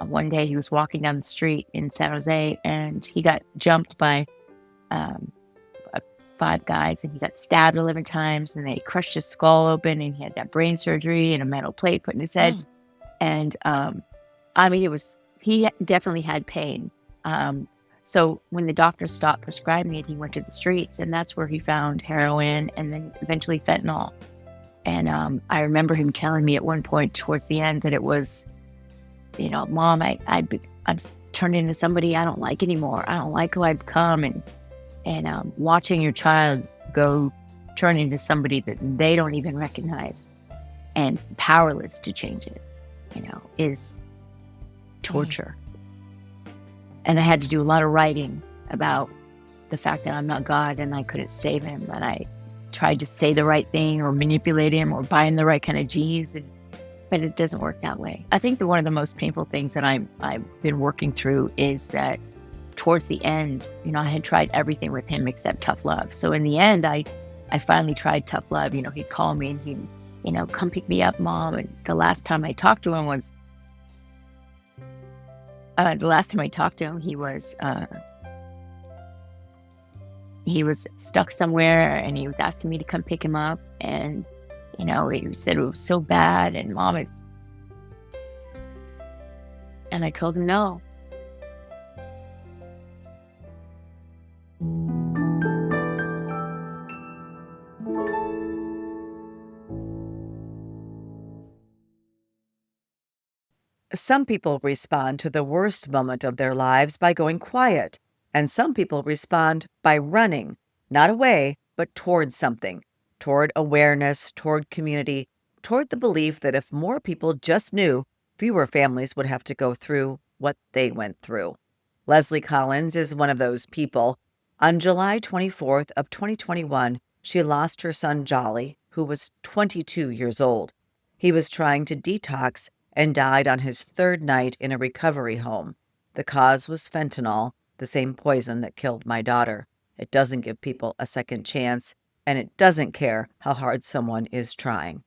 one day he was walking down the street in San Jose and he got jumped by um, uh, 5 guys and he got stabbed 11 times and they crushed his skull open and he had that brain surgery and a metal plate put in his head. Oh, And I mean, he definitely had pain. So when the doctor stopped prescribing it, he went to the streets and that's where he found heroin and then eventually fentanyl. And I remember him telling me at one point towards the end that it was, Mom, I'm turned into somebody I don't like anymore. I don't like who I've become. And watching your child turn into somebody that they don't even recognize and powerless to change it, is torture. And I had to do a lot of writing about the fact that I'm not God and I couldn't save him. And I tried to say the right thing or manipulate him or buy him the right kind of G's. But it doesn't work that way. I think that one of the most painful things that I've been working through is that towards the end, I had tried everything with him except tough love. So in the end, I finally tried tough love. He'd call me and he'd, come pick me up, Mom. And the last time I talked to him, he was stuck somewhere and he was asking me to come pick him up. And, he said it was so bad. And Mom, and I told him no. some people respond to the worst moment of their lives by going quiet, and some people respond by running, not away, but toward something, toward awareness, toward community, toward the belief that if more people just knew, fewer families would have to go through what they went through. Leslie Collins is one of those people. On July 24th of 2021, she lost her son Jolly, who was 22 years old. He was trying to detox and died on his third night in a recovery home. The cause was fentanyl, the same poison that killed my daughter. It doesn't give people a second chance, and it doesn't care how hard someone is trying.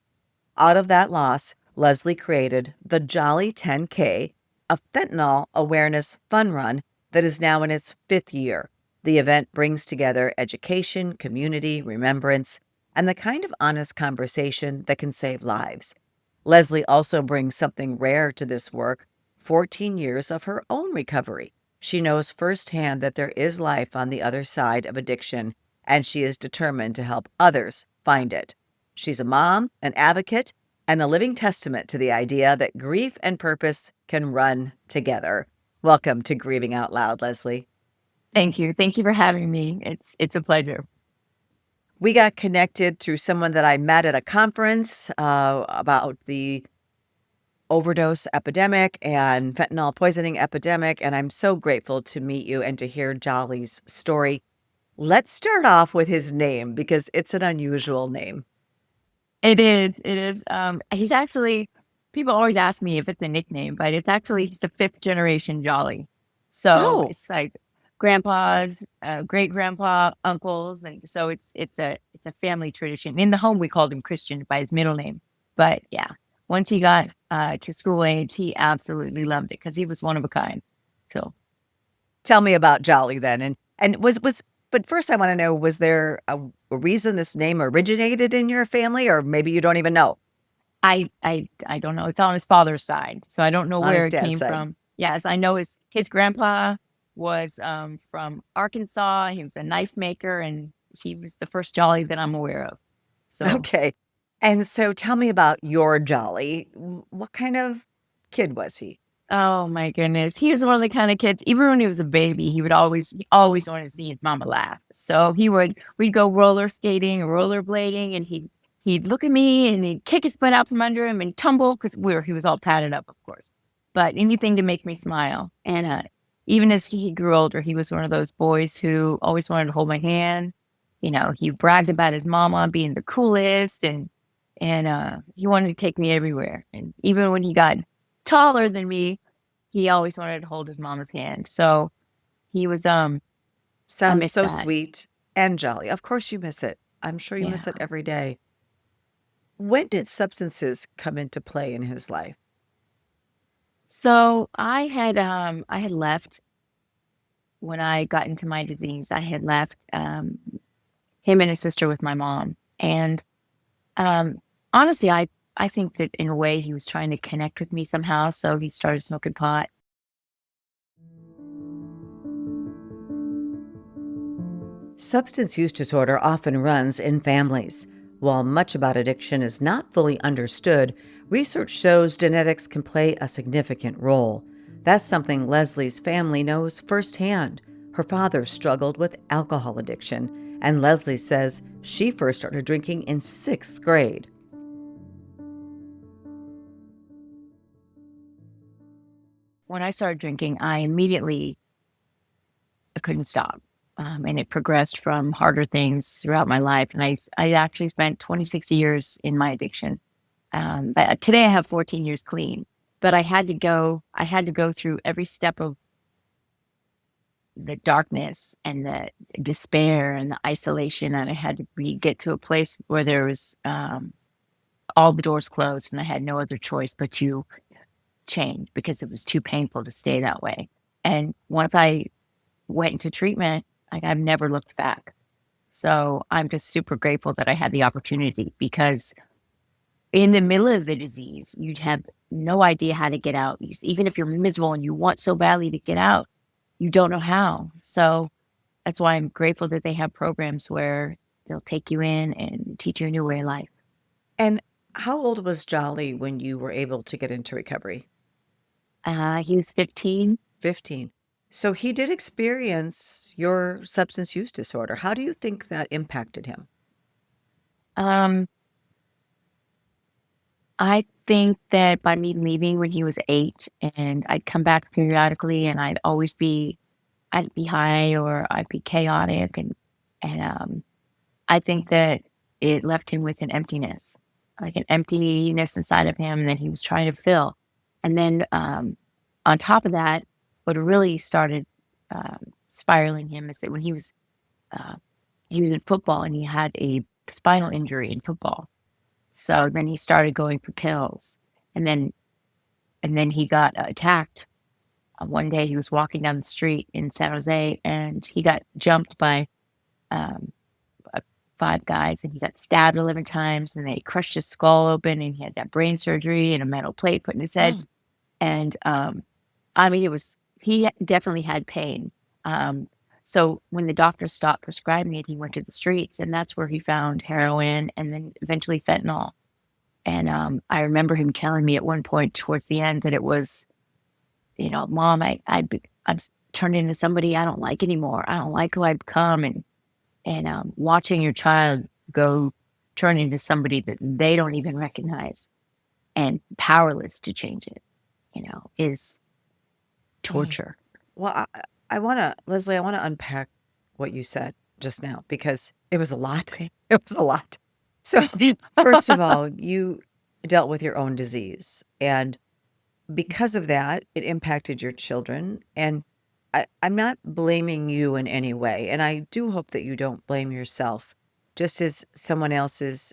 Out of that loss, Leslie created the Jolly 10K, a Fentanyl Awareness Fun Run that is now in its 5th year. The event brings together education, community, remembrance, and the kind of honest conversation that can save lives. Leslie also brings something rare to this work, 14 years of her own recovery. She knows firsthand that there is life on the other side of addiction, and she is determined to help others find it. She's a mom, an advocate, and a living testament to the idea that grief and purpose can run together. Welcome to Grieving Out Loud, Leslie. Thank you. Thank you for having me. It's a pleasure. We got connected through someone that I met at a conference about the overdose epidemic and fentanyl poisoning epidemic, and I'm so grateful to meet you and to hear Jolly's story. Let's start off with his name because it's an unusual name. It is. It is. He's actually, people always ask me if it's a nickname, but he's the 5th generation Jolly. So it's like grandpa's, great grandpa, uncles. And so it's a family tradition. In the home, we called him Christian by his middle name. But yeah, once he got to school age, he absolutely loved it because he was one of a kind. So tell me about Jolly then. But first I want to know, was there a reason this name originated in your family, or maybe you don't even know? I don't know. It's on his father's side, so I don't know where it came from. Yes, I know his grandpa was from Arkansas. He was a knife maker, and he was the first Jolly that I'm aware of. So okay, and so tell me about your Jolly. What kind of kid was he? Oh my goodness, he was one of the kind of kids. Even when he was a baby, he always wanted to see his mama laugh. So we'd go roller skating, rollerblading, and he'd look at me and he'd kick his butt out from under him and tumble because he was all padded up, of course. But anything to make me smile. And even as he grew older, he was one of those boys who always wanted to hold my hand. He bragged about his mama being the coolest, and he wanted to take me everywhere. And even when he got taller than me, he always wanted to hold his mama's hand. So he was sounds so sweet and jolly. Of course you miss it. I'm sure you miss it every day. When did substances come into play in his life? So I had left when I got into my disease. I had left him and his sister with my mom. And um honestly, I think that in a way he was trying to connect with me somehow. So he started smoking pot. Substance use disorder often runs in families. While much about addiction is not fully understood, research shows genetics can play a significant role. That's something Leslie's family knows firsthand. Her father struggled with alcohol addiction, and Leslie says she first started drinking in 6th grade. When I started drinking, I couldn't stop. And it progressed from harder things throughout my life. And I actually spent 26 years in my addiction. But today I have 14 years clean. But I had to go through every step of the darkness and the despair and the isolation. And I had to get to a place where there was all the doors closed and I had no other choice but to change because it was too painful to stay that way. And once I went into treatment, like I've never looked back. So I'm just super grateful that I had the opportunity because in the middle of the disease, you'd have no idea how to get out. Even if you're miserable and you want so badly to get out, you don't know how. So that's why I'm grateful that they have programs where they'll take you in and teach you a new way of life. And how old was Jolly when you were able to get into recovery? He was 15. 15. So he did experience your substance use disorder. How do you think that impacted him? Um, I think that by me leaving when he was 8 and I'd come back periodically and I'd be high or I'd be chaotic and I think that it left him with an emptiness, like an emptiness inside of him that he was trying to fill. And then on top of that, what really started spiraling him is that when he was in football and he had a spinal injury in football. So then he started going for pills, and then he got attacked. One day he was walking down the street in San Jose, and he got jumped by um, 5 guys, and he got stabbed 11 times, and they crushed his skull open, and he had that brain surgery and a metal plate put in his head. Oh, And I mean, he definitely had pain. Um, so when the doctor stopped prescribing it, he went to the streets, and that's where he found heroin and then eventually fentanyl. And I remember him telling me at one point towards the end that it was, Mom, turned into somebody I don't like anymore. I don't like who I've become, and watching your child go turn into somebody that they don't even recognize and powerless to change it, is oh. torture. Well, I want to, Leslie, I want to unpack what you said just now because it was a lot. Okay. It was a lot. So, first of all, you dealt with your own disease. And because of that, it impacted your children. And I'm not blaming you in any way. And I do hope that you don't blame yourself. Just as someone else's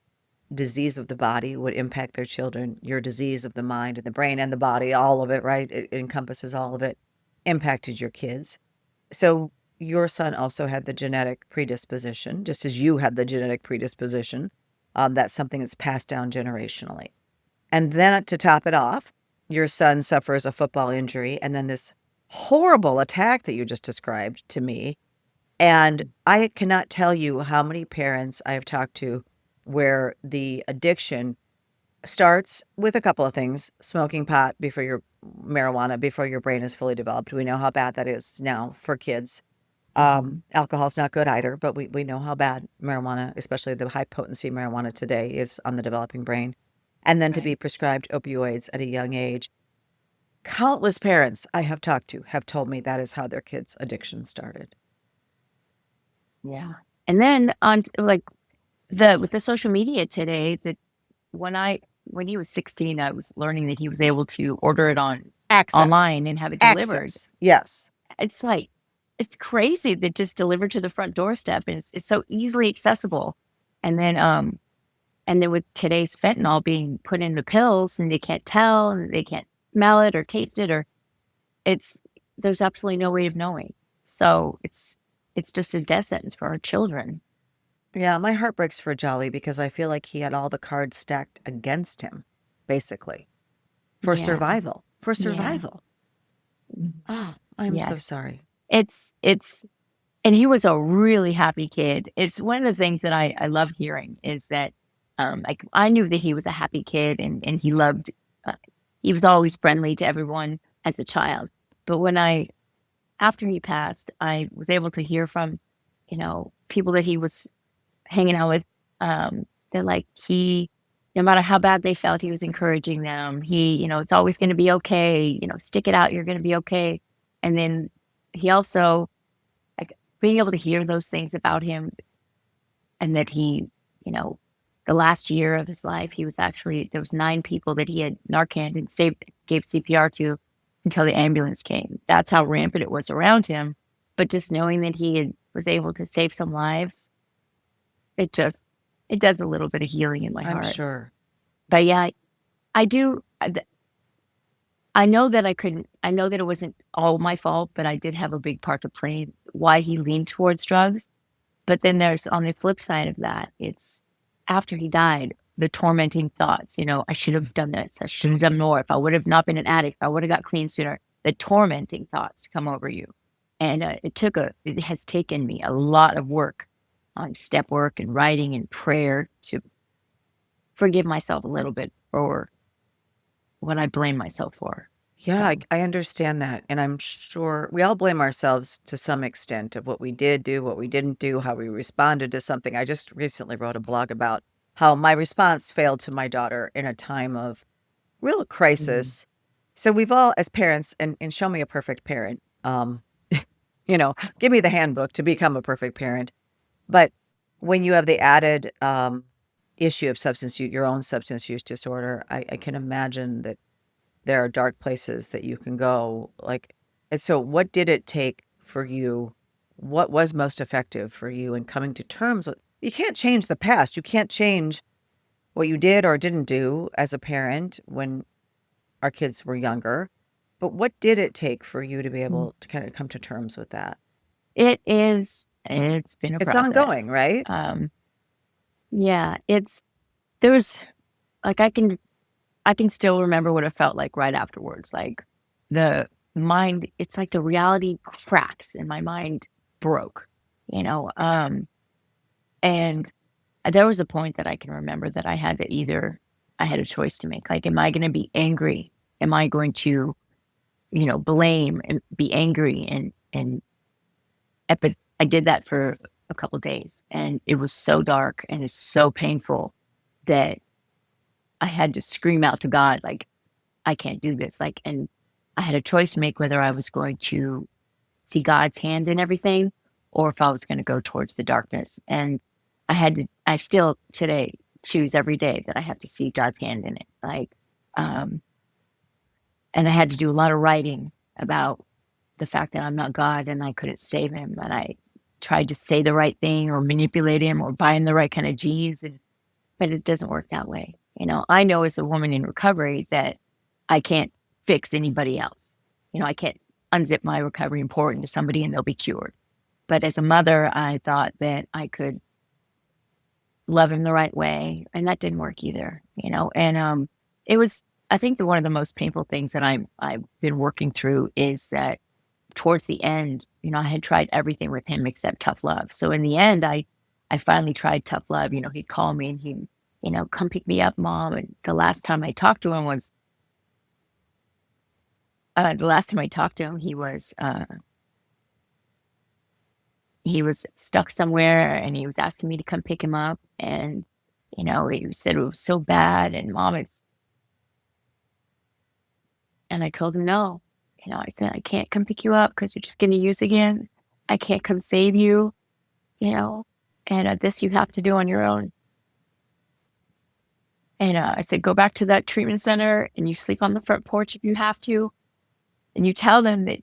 disease of the body would impact their children, your disease of the mind and the brain and the body, all of it, right? It encompasses all of it, impacted your kids. So your son also had the genetic predisposition, just as you had the genetic predisposition. That's something that's passed down generationally. And then to top it off, your son suffers a football injury and then this horrible attack that you just described to me. And I cannot tell you how many parents I have talked to where the addiction starts with a couple of things: smoking pot before your marijuana, before your brain is fully developed. We know how bad that is now for kids. Mhm. Alcohol's not good either, but we know how bad marijuana, especially the high potency marijuana today, is on the developing brain. And then to be Right. prescribed opioids at a young age. Countless parents I have talked to have told me that is how their kids' addiction started. Yeah. And then like the with the social media today, that when he was 16, I was learning that he was able to order it Access. online and have it delivered. Access. Yes. It's like it's crazy that just delivered to the front doorstep and it's so easily accessible. And then with today's fentanyl being put in the pills and they can't tell and they can't smell it or taste it, or it's there's absolutely no way of knowing. So it's just a death sentence for our children. Yeah, my heart breaks for Jolly because I feel like he had all the cards stacked against him, basically, for Yeah, survival. For yeah, survival. Oh, I'm so yes. sorry. It's and he was a really happy kid. It's one of the things that I love hearing is that, like, I knew that he was a happy kid and he loved, he was always friendly to everyone as a child. But after he passed, I was able to hear from, people that he was hanging out with, that like no matter how bad they felt, he was encouraging them. It's always going to be okay. Stick it out. You're going to be okay. And then he also, like, being able to hear those things about him, and that you know, the last year of his life, there was 9 people that he had Narcan and gave CPR to until the ambulance came. That's how rampant it was around him. But just knowing that was able to save some lives, it just, it does a little bit of healing in my I'm heart. sure. But yeah, I do. I know that I know that it wasn't all my fault, but I did have a big part to play why he leaned towards drugs. But then there's on the flip side of that, it's after he died, the tormenting thoughts, I should have done this. I should have done more. If I would have not been an addict, if I would have got clean sooner. The tormenting thoughts come over you. And it has taken me a lot of work on step work and writing and prayer to forgive myself a little bit for what I blame myself for. Yeah, So, I understand that. And I'm sure we all blame ourselves to some extent of what we did do, what we didn't do, how we responded to something. I just recently wrote a blog about how my response failed to my daughter in a time of real mm, crisis. So we've all, as parents, and show me a perfect parent, give me the handbook to become a perfect parent. But when you have the added issue of substance use, your own substance use disorder, I can imagine that there are dark places that you can go, like, and so what did it take for you? What was most effective for you in coming to terms with you can't change the past. You can't change what you did or didn't do as a parent when our kids were younger. But what did it take for you to be mm. able to kind of come to terms with that? It's been a It's process. ongoing, right? Yeah, there was, like, I can still remember what it felt like right afterwards. Like, the it's like the reality cracks and my mind broke, you know? And there was a point that I can remember that I had a choice to make. Like, am I going to be angry? Am I going to, blame and be angry? But I did that for a couple days, and it was so dark and it's so painful that I had to scream out to God, like, I can't do this. Like, and I had a choice to make whether I was going to see God's hand in everything or if I was going to go towards the darkness. And I still today choose every day that I have to see God's hand in it. Like, um, and I had to do a lot of writing about the fact that I'm not God and I couldn't save him. And I tried to say the right thing or manipulate him or buy him the right kind of G's. But it doesn't work that way. I know as a woman in recovery that I can't fix anybody else. I can't unzip my recovery and pour it into somebody and they'll be cured. But as a mother, I thought that I could love him the right way. And that didn't work either. And it was, I think, one of the most painful things that I've been working through is that towards the end, I had tried everything with him except tough love. So in the end, I finally tried tough love. He'd call me and he'd, come pick me up, mom. And the last time I talked to him he was stuck somewhere and he was asking me to come pick him up. And, he said it was so bad. And mom, and I told him no. I said, I can't come pick you up because you're just going to use again. I can't come save you, you know, and this you have to do on your own. And I said, go back to that treatment center and you sleep on the front porch if you have to. And you tell them that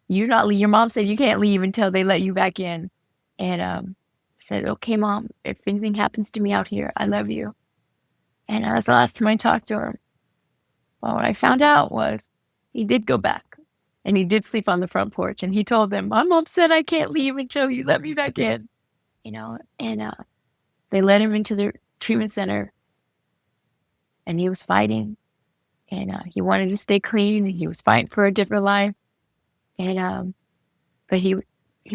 your mom said you can't leave until they let you back in. And I said, okay, mom, if anything happens to me out here, I love you. And that was the last time I talked to her. Well, what I found out was he did go back and he did sleep on the front porch. And he told them, I'm upset I can't leave until you let me back in, and they let him into the treatment center and he was fighting and he wanted to stay clean and he was fighting for a different life. And, but he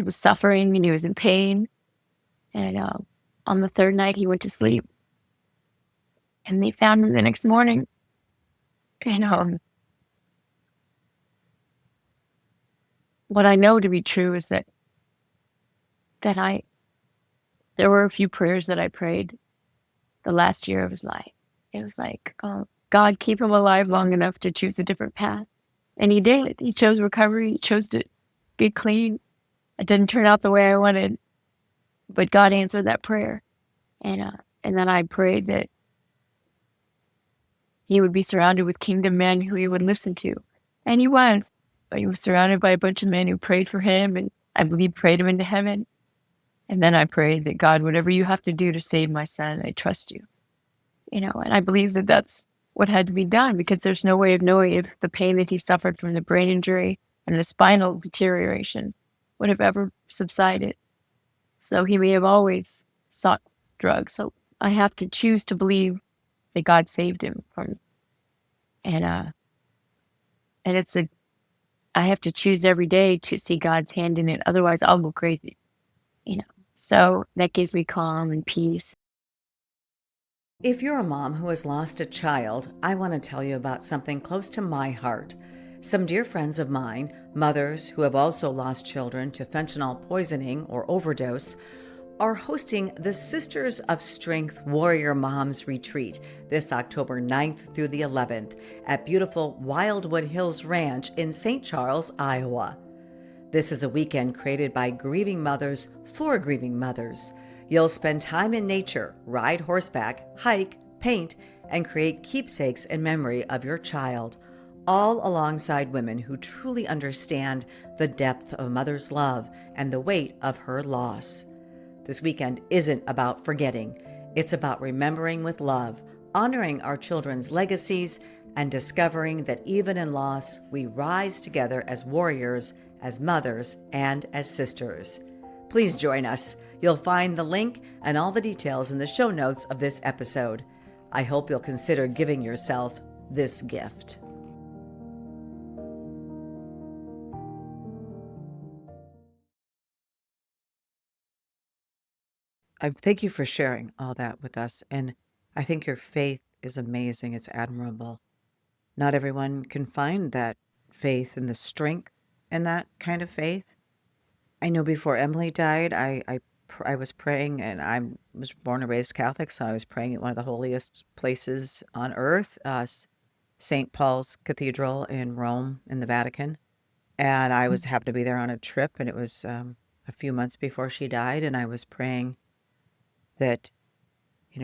was suffering and he was in pain. And on the third night, he went to sleep and they found him the next morning. And what I know to be true is that there were a few prayers that I prayed the last year of his life. It was like, oh, God, keep him alive long enough to choose a different path. And he did. He chose recovery. He chose to get clean. It didn't turn out the way I wanted, but God answered that prayer. And then I prayed that he would be surrounded with kingdom men who he would listen to. And he was. But he was surrounded by a bunch of men who prayed for him and I believe prayed him into heaven. And then I prayed that, God, whatever you have to do to save my son, I trust you. And I believe that that's what had to be done because there's no way of knowing if the pain that he suffered from the brain injury and the spinal deterioration would have ever subsided. So he may have always sought drugs. So I have to choose to believe that God saved him from, and I have to choose every day to see God's hand in it. Otherwise I'll go crazy, So that gives me calm and peace. If you're a mom who has lost a child, I want to tell you about something close to my heart. Some dear friends of mine, mothers who have also lost children to fentanyl poisoning or overdose, are hosting the Sisters of Strength Warrior Moms Retreat this October 9th through the 11th at beautiful Wildwood Hills Ranch in St. Charles, Iowa. This is a weekend created by grieving mothers for grieving mothers. You'll spend time in nature, ride horseback, hike, paint, and create keepsakes in memory of your child, all alongside women who truly understand the depth of a mother's love and the weight of her loss. This weekend isn't about forgetting. It's about remembering with love, honoring our children's legacies, and discovering that even in loss, we rise together as warriors, as mothers, and as sisters. Please join us. You'll find the link and all the details in the show notes of this episode. I hope you'll consider giving yourself this gift. I thank you for sharing all that with us. And I think your faith is amazing. It's admirable. Not everyone can find that faith and the strength in that kind of faith. I know before Emily died, I was praying, and I was born and raised Catholic, so I was praying at one of the holiest places on earth, St. Paul's Cathedral in Rome in the Vatican. And I happened to be there on a trip, and it was a few months before she died, and I was praying that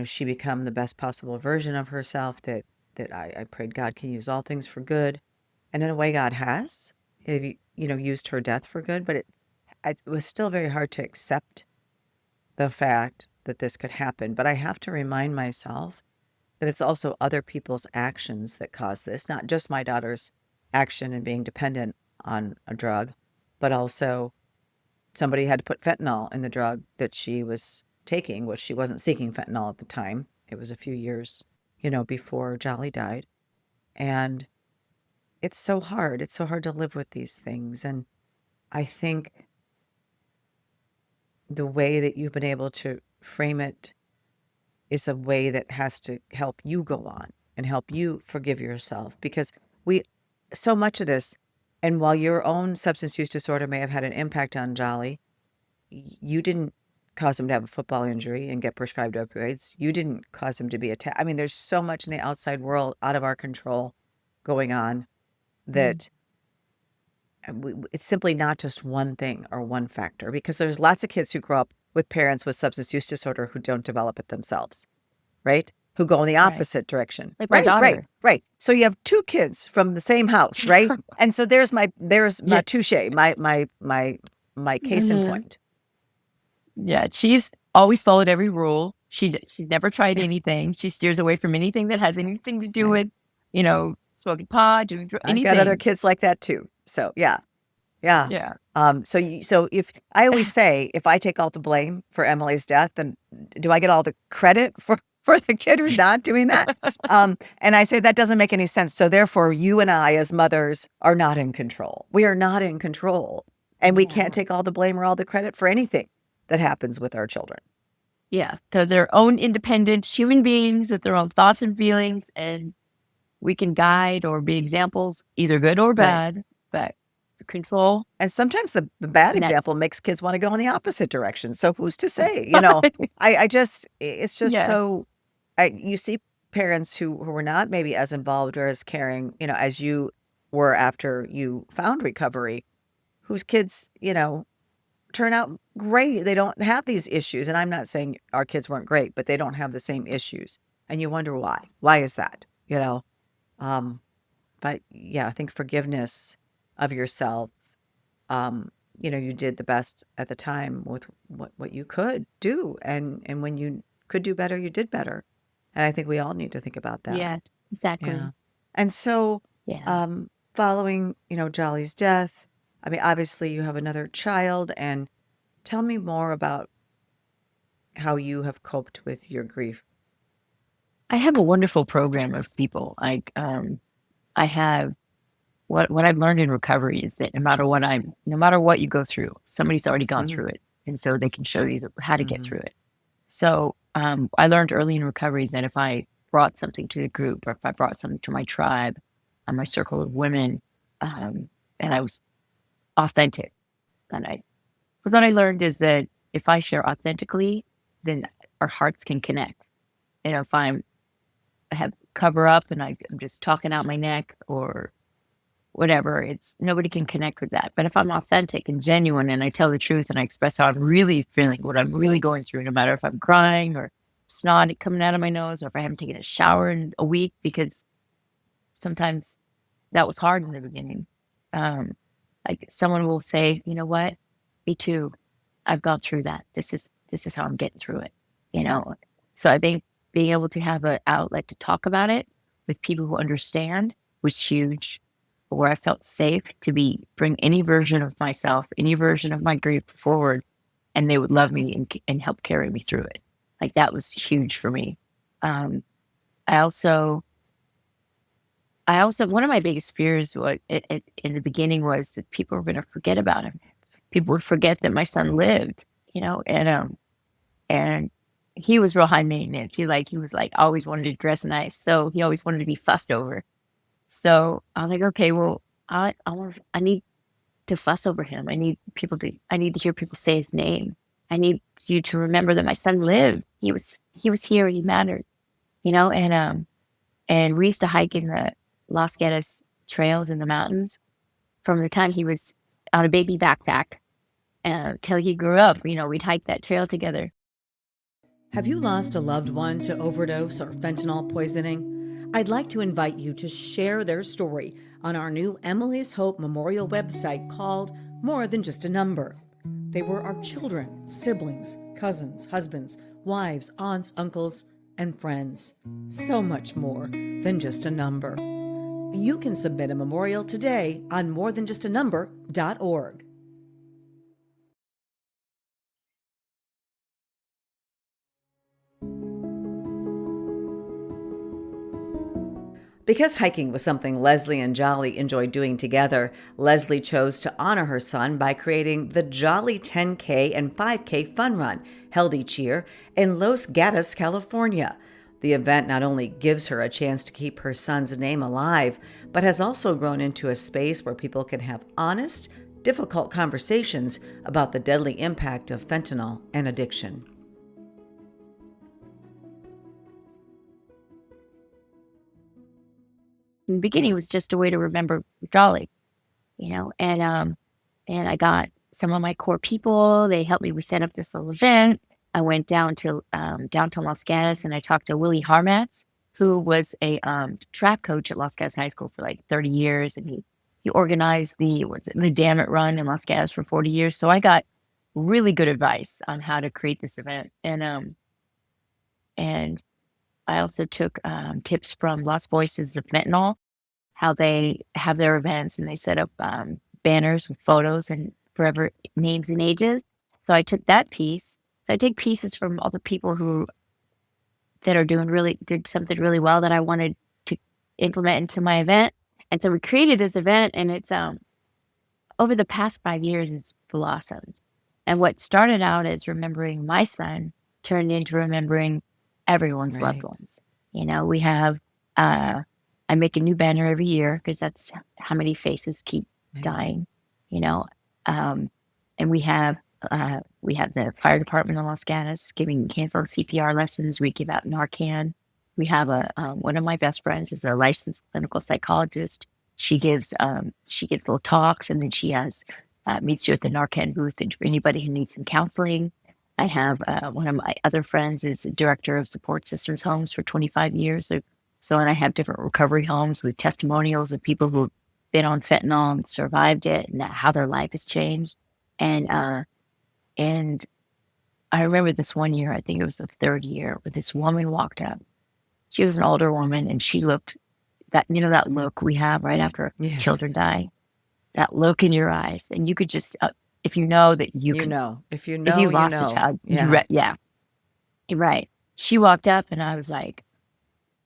she become the best possible version of herself, that I prayed God can use all things for good. And in a way, God has, used her death for good, but it was still very hard to accept the fact that this could happen. But I have to remind myself that it's also other people's actions that cause this, not just my daughter's action and being dependent on a drug, but also somebody had to put fentanyl in the drug that she was taking, which she wasn't seeking fentanyl at the time. It was a few years, before Jolly died. And it's so hard. It's so hard to live with these things. And I think the way that you've been able to frame it is a way that has to help you go on and help you forgive yourself, because so much of this, and while your own substance use disorder may have had an impact on Jolly, you didn't cause him to have a football injury and get prescribed opioids. You didn't cause him to be attacked. I mean, there's so much in the outside world out of our control going on that it's simply not just one thing or one factor, because there's lots of kids who grow up with parents with substance use disorder who don't develop it themselves, right? Who go in the Right. opposite direction. Like my daughter. Right. So you have two kids from the same house, right? And so there's my Yeah. touche, my case in point. Yeah, she's always followed every rule. She's never tried anything. She steers away from anything that has anything to do with, smoking pot, doing I've got other anything. kids like that too. So yeah. Yeah. Yeah. So if I always say, if I take all the blame for Emily's death, then do I get all the credit for the kid who's not doing that? And I say that doesn't make any sense. So therefore, you and I as mothers are not in control. We are not in control, and we can't Yeah. take all the blame or all the credit for anything that happens with our children. Yeah. They're their own independent human beings with their own thoughts and feelings, and we can guide or be examples, either good or Right. bad, but control, And sometimes the bad and example that's makes kids want to go in the opposite direction. So who's to say? I just it's just yeah. so you see parents who were not maybe as involved or as caring, as you were after you found recovery, whose kids, turn out great. They don't have these issues. And I'm not saying our kids weren't great, but they don't have the same issues. And you wonder why. Why is that? Um, but yeah, I think forgiveness of yourself, you did the best at the time with what you could do. And when you could do better, you did better. And I think we all need to think about that. Yeah, Yeah. exactly. And so, Yeah. following, Jolly's death, I mean, obviously you have another child, and tell me more about how you have coped with your grief. I have a wonderful program of people. I have what I've learned in recovery is that no matter what you go through, somebody's already gone Mhm, through it. And so they can show you how to get mhm, through it. So I learned early in recovery that if I brought something to the group, or if I brought something to my tribe, my circle of women, um, and I was authentic, and what I learned is that if I share authentically, then our hearts can connect. And if I have cover up and I'm just talking out my neck or whatever, it's nobody can connect with that. But if I'm authentic and genuine and I tell the truth and I express how I'm really feeling, what I'm really going through, no matter if I'm crying or snot coming out of my nose or if I haven't taken a shower in a week, because sometimes that was hard in the beginning. Um, like someone will say, you know what, me too. I've gone through that. This is how I'm getting through it. You know, so I think being able to have an outlet to talk about it with people who understand was huge. Where I felt safe to bring any version of myself, any version of my grief forward, and they would love me and help carry me through it. Like that was huge for me. Um, I also one of my biggest fears in the beginning was that people were going to forget about him. People would forget that my son lived, and he was real high maintenance. He was like always wanted to dress nice, so he always wanted to be fussed over. So I'm like, okay, well, I need to fuss over him. I need to hear people say his name. I need you to remember that my son lived. He was here. He mattered, and we used to hike in the Los Gatos trails in the mountains from the time he was on a baby backpack till he grew up. We'd hike that trail together. Have you lost a loved one to overdose or fentanyl poisoning? I'd like to invite you to share their story on our new Emily's Hope Memorial website called More Than Just a Number. They were our children, siblings, cousins, husbands, wives, aunts, uncles, and friends. So much more than just a number. You can submit a memorial today on morethanjustanumber.org. Because hiking was something Leslie and Jolly enjoyed doing together, Leslie chose to honor her son by creating the Jolly 10K and 5K Fun Run, held each year in Los Gatos, California. The event not only gives her a chance to keep her son's name alive, but has also grown into a space where people can have honest, difficult conversations about the deadly impact of fentanyl and addiction. In the beginning, it was just a way to remember Jolly, and I got some of my core people. They helped me. We set up this little event. I went down to Los Gatos and I talked to Willie Harmatz, who was a track coach at Los Gatos High School for like 30 years, and he organized the Damn It Run in Los Gatos for 40 years. So I got really good advice on how to create this event, and I also took tips from Lost Voices of Fentanyl, how they have their events, and they set up banners with photos and forever names and ages. So I took that piece. So I take pieces from all the people who that are did something really well that I wanted to implement into my event. And so we created this event, and it's over the past 5 years, it's blossomed. And what started out as remembering my son turned into remembering everyone's loved Right. ones. We have, I make a new banner every year because that's how many faces keep Right. dying, you know. Um, and we have the fire department in Los Gatos giving hands-on CPR lessons. We give out Narcan. We have one of my best friends is a licensed clinical psychologist. She gives little talks, and then she has meets you at the Narcan booth and for anybody who needs some counseling. I have one of my other friends is a director of support systems homes for 25 years. And I have different recovery homes with testimonials of people who've been on fentanyl and survived it and how their life has changed. And I remember this one year, I think it was the third year, where this woman walked up. She was an older woman, and she looked that look we have right after children Yes. die, that look in your eyes. And you could just, if you know that you You can, know. If you if know, you've you lost a know. child, Yeah. yeah, you're right. She walked up, and I was like,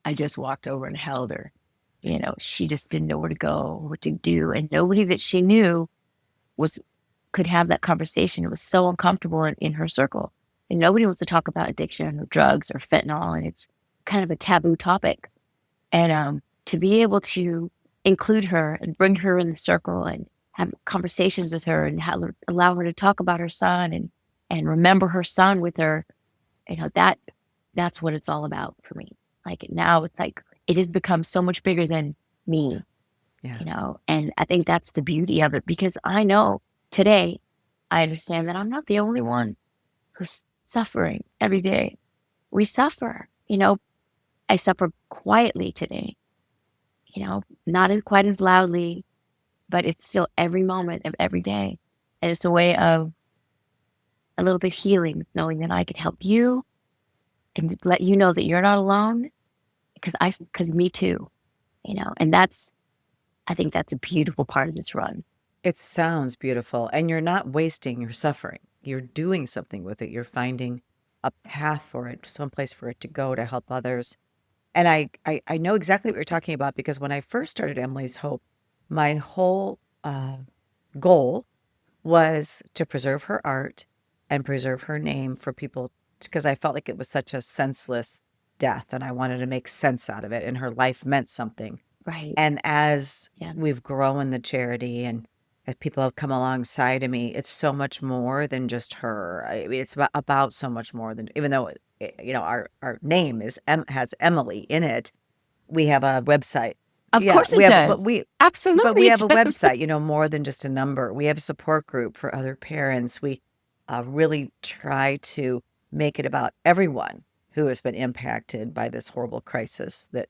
I just walked over and held her. She just didn't know where to go, what to do. And nobody that she knew was could have that conversation. It was so uncomfortable in her circle. And nobody wants to talk about addiction or drugs or fentanyl. And it's kind of a taboo topic. And to be able to include her and bring her in the circle and have conversations with her and allow her to talk about her son and remember her son with her, that's what it's all about for me. Like now it's like it has become so much bigger than me, Yeah. and I think that's the beauty of it because I know today I understand that I'm not the only one who's suffering every day. We suffer, I suffer quietly today, not as quite as loudly, but it's still every moment of every day. And it's a way of a little bit healing, knowing that I can help you and let you know that you're not alone because me too, and I think that's a beautiful part of this run. It sounds beautiful. And you're not wasting your suffering. You're doing something with it. You're finding a path for it, someplace for it to go to help others. And I know exactly what you're talking about because when I first started Emily's Hope, my whole goal was to preserve her art and preserve her name for people because I felt like it was such a senseless death and I wanted to make sense out of it and her life meant something. Right. And as Yeah. we've grown the charity and as people have come alongside of me, it's so much more than just her. I mean, it's about so much more than even though our name has Emily in it. We have a website. Of Yeah, course it does. but Absolutely we it have a does. website, more than just a number. We have a support group for other parents. We really try to make it about everyone who has been impacted by this horrible crisis that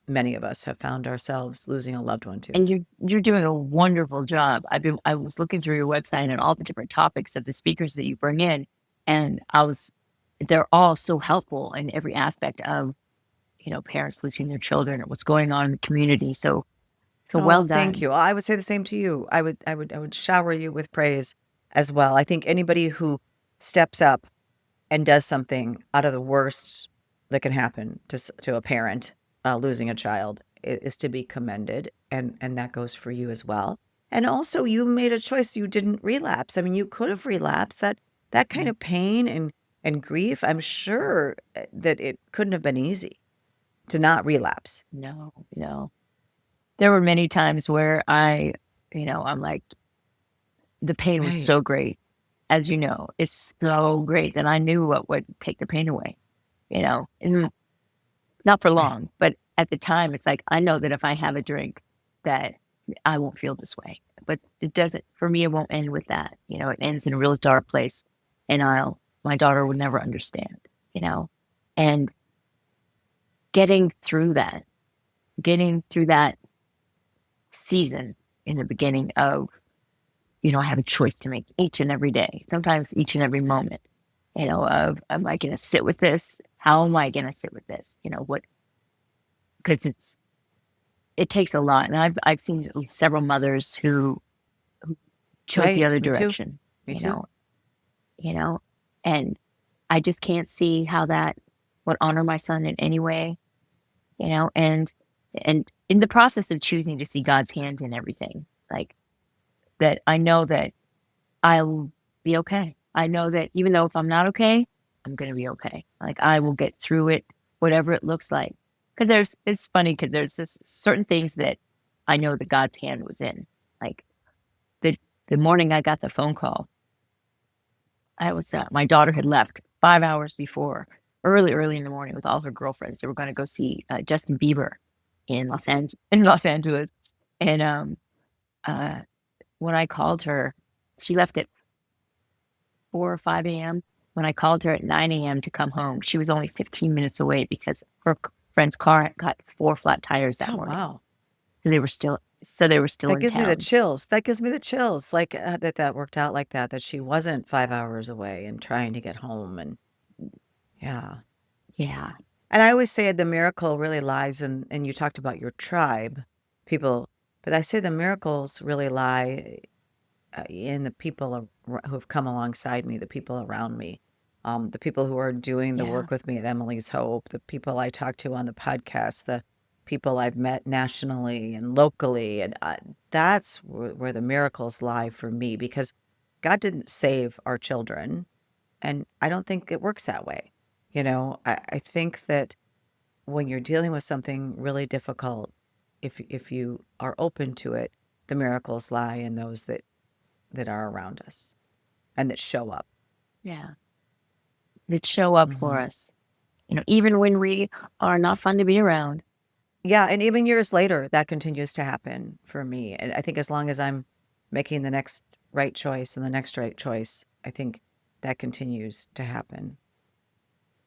many of us have found ourselves losing a loved one to. And you're doing a wonderful job. I was looking through your website and all the different topics of the speakers that you bring in, and they're all so helpful in every aspect of, parents losing their children or what's going on in the community. So Oh, well well, thank done. you. I would say the same to you. I would shower you with praise as well. I think anybody who steps up and does something out of the worst that can happen to a parent losing a child is to be commended, and that goes for you as well. And also, you made a choice. You didn't relapse. I mean, you could have relapsed. That kind Mm. of pain and grief. I'm sure that it couldn't have been easy to not relapse. No, no. There were many times where I'm like, the pain was Right. so great. As you know, it's so great that I knew what would take the pain away, and not for Right. long, but at the time, it's like, I know that if I have a drink that I won't feel this way, but it doesn't, for me, it won't end with that. It ends in a real dark place and my daughter would never understand, you know, and getting through that, getting through that season in the beginning of, I have a choice to make each and every day, sometimes each and every moment, of, am I going to sit with this? How am I going to sit with this? Because it takes a lot. And I've seen several mothers who chose the Right. other Me too. direction, Me you too. know, you know, and I just can't see how that would honor my son in any way, and in the process of choosing to see God's hand in everything, like that, I know that I'll be okay. I know that even though if I'm not okay, I'm going to be okay. Like I will get through it, whatever it looks like. Because it's funny because there's this certain things that I know that God's hand was in. Like the the morning I got the phone call, I was my daughter had left 5 hours before, early in the morning with all her girlfriends. They were going to go see Justin Bieber in Los Angeles, and uh, when I called her, she left at 4 or 5 a.m. When I called her at 9 a.m. to come home, she was only 15 minutes away because her friend's car got 4 flat tires that Oh, morning. wow. So they were still That in gives me the town. chills. That gives me the chills. Like that worked out like that, that she wasn't 5 hours away and trying to get home. And yeah. Yeah, And I always say the miracle really lies in, and you talked about your tribe, people, but I say the miracles really lie in the people who have come alongside me, the people around me, the people who are doing the yeah, work with me at Emily's Hope, the people I talk to on the podcast, the people I've met nationally and locally. And that's where the miracles lie for me, because God didn't save our children. And I don't think it works that way. I think that when you're dealing with something really difficult, if you are open to it, the miracles lie in those that are around us and that show up. yeah. That show up for Mhm. us. Even when we are not fun to be around. Yeah, and even years later, that continues to happen for me. And I think as long as I'm making the next right choice and the next right choice, I think that continues to happen.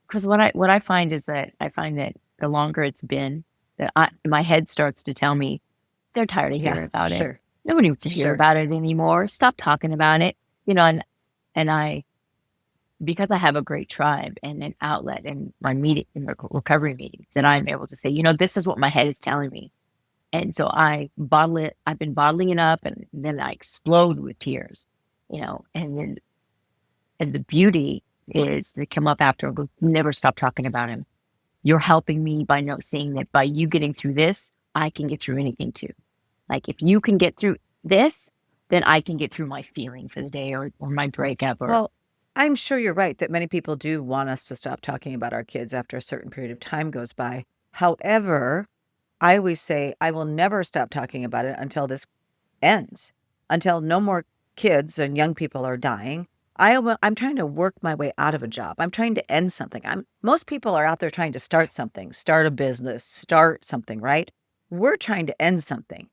Because what I find is that I find that the longer it's been, that my head starts to tell me they're tired of Yeah, hearing about it. sure, Nobody wants to hear sure. about it anymore. Stop talking about it. And I because I have a great tribe and an outlet in my meeting in the recovery meetings, that I'm able to say, this is what my head is telling me. And so I bottle it. I've been bottling it up, and then I explode with tears, and the beauty is they come up after and go, never stop talking about him. You're helping me by seeing that by you getting through this, I can get through anything too. Like if you can get through this, then I can get through my feeling for the day, or my breakup or Well, I'm sure you're right that many people do want us to stop talking about our kids after a certain period of time goes by. However, I always say I will never stop talking about it until this ends, until no more kids and young people are dying. I'm trying to work my way out of a job. I'm trying to end something. Most people are out there trying to start something, start a business, start something, right? We're trying to end something,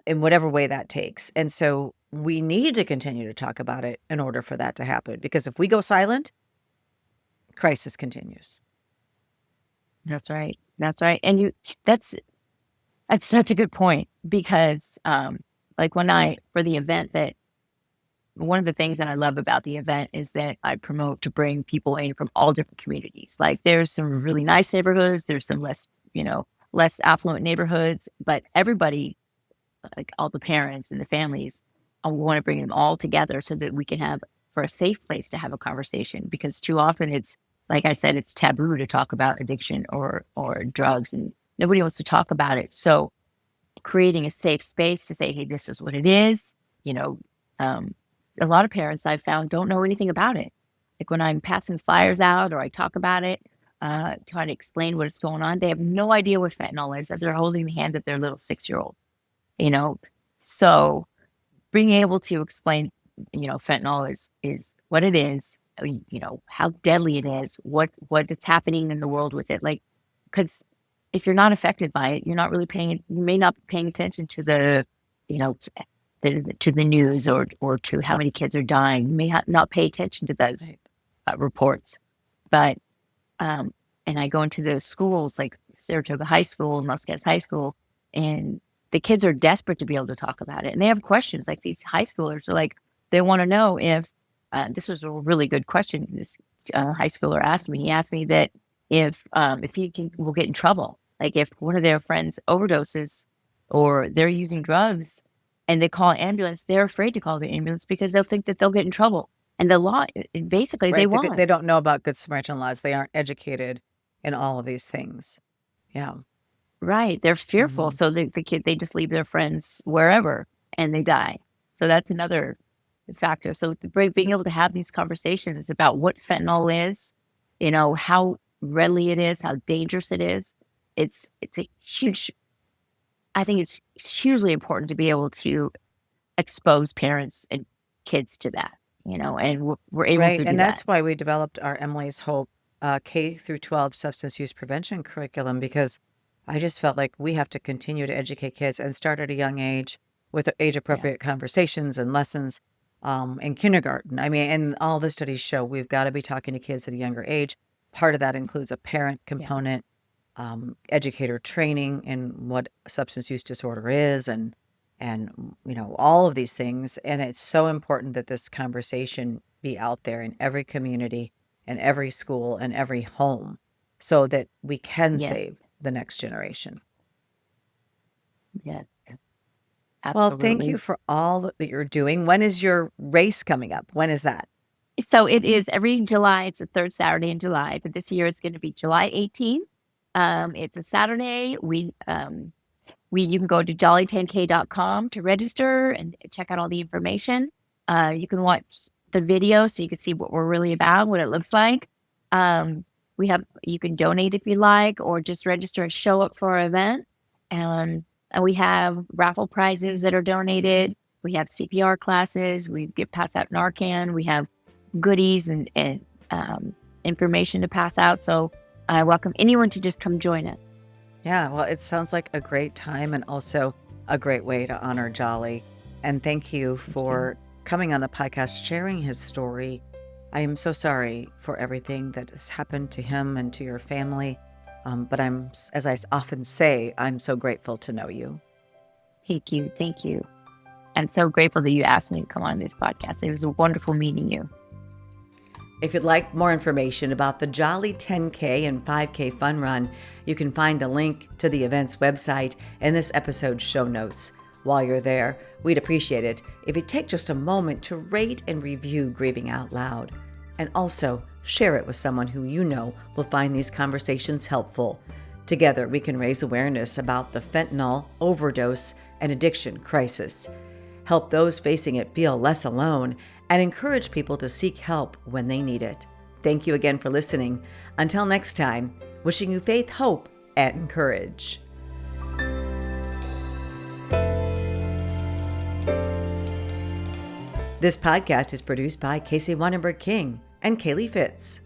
in whatever way that takes. And so we need to continue to talk about it in order for that to happen. Because if we go silent, crisis continues. that's right. That's right. And that's that's such a good point because like when I for the event that one of the things that I love about the event is that I promote to bring people in from all different communities. Like there's some really nice neighborhoods, there's some less affluent neighborhoods, but everybody, like all the parents and the families, I want to bring them all together so that we can have for a safe place to have a conversation. Because too often it's like I said, it's taboo to talk about addiction or drugs, and nobody wants to talk about it. So creating a safe space to say, hey, this is what it is. You know, um, a lot of parents I've found don't know anything about it. Like when I'm passing flyers out or I talk about it, trying to explain what is going on, they have no idea what fentanyl is, that they're holding the hand of their little 6-year-old, you know? So being able to explain, fentanyl is what it is, how deadly it is, what it's happening in the world with it. Like, because if you're not affected by it, you're not really you may not be paying attention to the, you know, to the news or to how many kids are dying. You may not pay attention to those Right. reports. But, um, and I go into those schools like Saratoga High School and Los Gatos High School, and the kids are desperate to be able to talk about it. And they have questions. Like these high schoolers are like, they want to know if, this was a really good question. This high schooler asked me. He asked me that if he will get in trouble, like if one of their friends overdoses, or they're using drugs and they call an ambulance, they're afraid to call the ambulance because they'll think that they'll get in trouble. And the law, basically, they Right, won't. they don't know about Good Samaritan laws, they aren't educated in all of these things. Yeah. Right. They're fearful. Mhm. So the kid, they just leave their friends wherever and they die. So that's another factor. So being able to have these conversations about what fentanyl is, how readily it is, how dangerous it is. It's a huge, I think it's hugely important to be able to expose parents and kids to that, and we're able Right, to do and that. that's why we developed our Emily's Hope, K through 12 substance use prevention curriculum, because I just felt like we have to continue to educate kids and start at a young age with Yeah. age-appropriate conversations and lessons, in kindergarten. I mean, and all the studies show we've gotta be talking to kids at a younger age. Part of that includes a parent Yeah. component, educator training in what substance use disorder is, and all of these things. And it's so important that this conversation be out there in every community and every school and every home so that we can Yes. save the next generation. Yeah. Well, thank you Absolutely. for all that you're doing. When is your race coming up? When is that? So it is every July. It's the third Saturday in July, but this year it's going to be July 18th. It's a Saturday. You can go to jolly10k.com to register and check out all the information. You can watch the video so you can see what we're really about, what it looks like. You can donate if you like, or just register and show up for our event. And we have raffle prizes that are donated. We have CPR classes. We get pass out Narcan. We have goodies and information to pass out. So I welcome anyone to just come join us. Yeah, well, it sounds like a great time and also a great way to honor Jolly. And thank you Thank you. for coming on the podcast, sharing his story. I am so sorry for everything that has happened to him and to your family. But as I often say, I'm so grateful to know you. Thank you. Thank you. I'm so grateful that you asked me to come on this podcast. It was a wonderful meeting you. If you'd like more information about the Jolly 10K and 5K Fun Run, you can find a link to the event's website in this episode's show notes. While you're there, we'd appreciate it if you take just a moment to rate and review Grieving Out Loud. And also, share it with someone who you know will find these conversations helpful. Together, we can raise awareness about the fentanyl, overdose, and addiction crisis. Help those facing it feel less alone, and encourage people to seek help when they need it. Thank you again for listening. Until next time, wishing you faith, hope, and courage. This podcast is produced by Casey Wannenberg King and Kaylee Fitz.